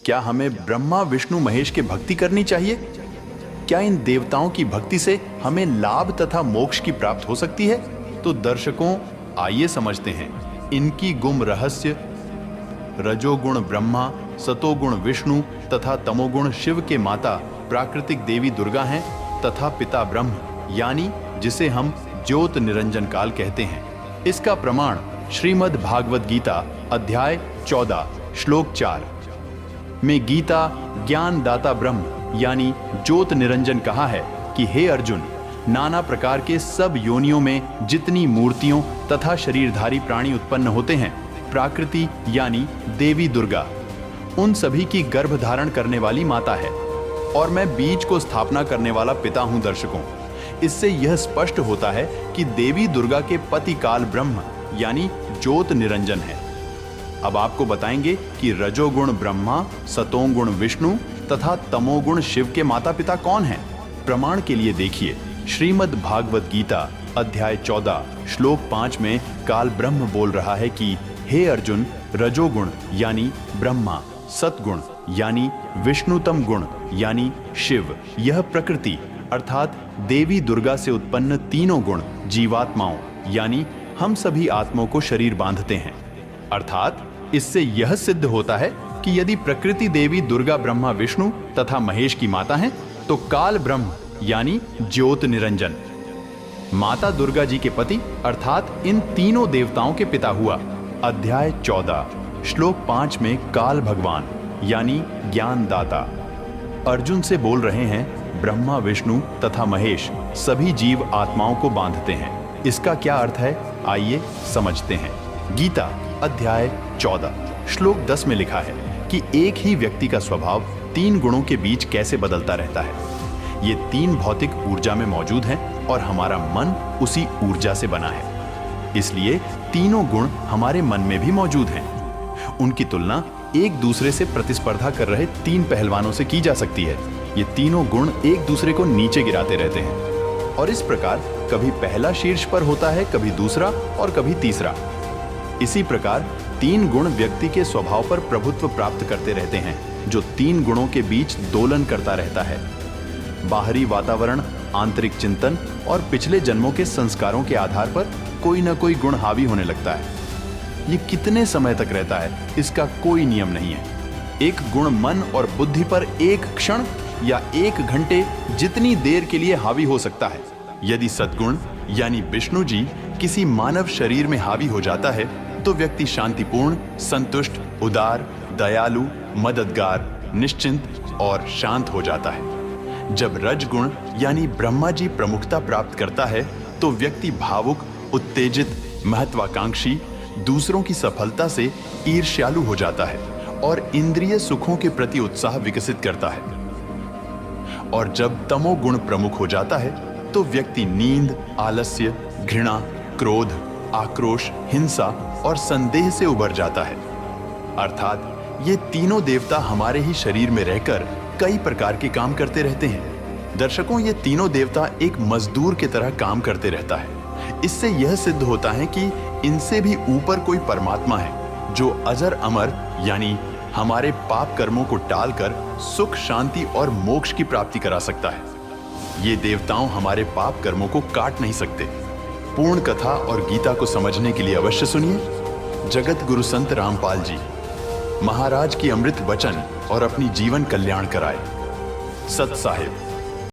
क्या हमें ब्रह्मा विष्णु महेश की भक्ति करनी चाहिए? क्या इन देवताओं की भक्ति से हमें लाभ तथा मोक्ष की प्राप्त हो सकती है? तो दर्शकों, आइए समझते हैं इनकी गुण रहस्य। रजोगुण ब्रह्मा, सतोगुण विष्णु तथा तमोगुण शिव के माता प्राकृतिक देवी दुर्गा हैं तथा पिता ब्रह्म, यानी जिसे हम ज्योत निरंजन काल कहते हैं। इसका प्रमाण श्रीमद् भागवत गीता अध्याय 14 श्लोक 4 में गीता ज्ञान दाता ब्रह्म यानी ज्योत निरंजन कहा है कि हे अर्जुन, नाना प्रकार के सब योनियों में जितनी मूर्तियों तथा शरीरधारी प्राणी उत्पन्न होते हैं, प्राकृति यानी देवी दुर्गा उन सभी की गर्भ धारण करने वाली माता है और मैं बीज को स्थापना करने वाला पिता हूं। दर्शकों, इससे यह स्पष्ट होता है कि देवी दुर्गा के पति काल ब्रह्म यानी ज्योत निरंजन है। अब आपको बताएंगे कि रजोगुण ब्रह्मा, सतोगुण विष्णु तथा तमोगुण शिव के माता पिता कौन हैं। प्रमाण के लिए देखिए श्रीमद् भागवत गीता अध्याय 14 श्लोक 5 में काल ब्रह्म बोल रहा है कि हे अर्जुन, रजोगुण यानी ब्रह्मा, सतगुण यानी विष्णुतम गुण यानी शिव, यह प्रकृति अर्थात देवी दुर्गा से उत्पन्न तीनों गुण जीवात्माओं यानी हम सभी आत्माओं को शरीर बांधते हैं। अर्थात इससे यह सिद्ध होता है कि यदि प्रकृति देवी दुर्गा ब्रह्मा विष्णु तथा महेश की माता हैं, तो काल ब्रह्म यानी ज्योत निरंजन माता दुर्गा जी के पति अर्थात इन तीनों देवताओं के पिता हुआ। अध्याय 14 श्लोक 5 में काल भगवान यानी ज्ञान दाता अर्जुन से बोल रहे हैं, ब्रह्मा विष्णु तथा महेश सभी जीव आत्माओं को बांधते हैं। इसका क्या अर्थ है, आइए समझते हैं। गीता अध्याय 14 श्लोक 10 में लिखा है कि एक ही व्यक्ति का स्वभाव तीन गुणों के बीच कैसे बदलता रहता है। ये तीन भौतिक ऊर्जा में मौजूद हैं और हमारा मन उसी ऊर्जा से बना है, इसलिए तीनों गुण हमारे मन में भी मौजूद हैं। उनकी तुलना एक दूसरे से प्रतिस्पर्धा कर रहे तीन पहलवानों से की जा सकती है। ये तीनों गुण एक दूसरे को नीचे गिराते रहते हैं और इस प्रकार कभी पहला शीर्ष पर होता है, कभी दूसरा और कभी तीसरा। इसी प्रकार तीन गुण व्यक्ति के स्वभाव पर प्रभुत्व प्राप्त करते रहते हैं, जो तीन गुणों के बीच दोलन करता रहता है। बाहरी वातावरण, आंतरिक चिंतन और पिछले जन्मों के संस्कारों के आधार पर कोई न कोई गुण हावी होने लगता है। ये कितने समय तक रहता है, इसका कोई नियम नहीं है। एक गुण मन और बुद्धि पर एक क्षण या एक घंटे जितनी देर के लिए हावी हो सकता है। यदि सद्गुण यानी विष्णु जी किसी मानव शरीर में हावी हो जाता है, तो व्यक्ति शांतिपूर्ण, संतुष्ट, उदार, दयालु, मददगार, निश्चिंत और शांत हो जाता है। जब रजगुण यानी ब्रह्मा जी प्रमुखता प्राप्त करता है, तो व्यक्ति भावुक, उत्तेजित, महत्वाकांक्षी, दूसरों की सफलता से ईर्ष्यालु हो जाता है और इंद्रिय सुखों के प्रति उत्साह विकसित करता है। और जब तमोगुण प्रमुख हो जाता है, तो व्यक्ति नींद, आलस्य, घृणा, क्रोध, आक्रोश, हिंसा और संदेह से उबर जाता है। अर्थात ये तीनों देवता हमारे ही शरीर में रहकर कई प्रकार के काम करते रहते हैं। दर्शकों, ये तीनों देवता एक मजदूर की तरह काम करते रहता है। इससे यह सिद्ध होता है कि इनसे भी ऊपर कोई परमात्मा है, जो अजर अमर यानी हमारे पाप कर्मों को टालकर सुख, शांति और मोक्ष की प्राप्ति करा सकता है। ये देवताओं हमारे पाप कर्मों को काट नहीं सकते। पूर्ण कथा और गीता को समझने के लिए अवश्य सुनिए जगत गुरु संत रामपाल जी महाराज की अमृत वचन और अपनी जीवन कल्याण कराए। सत साहिब।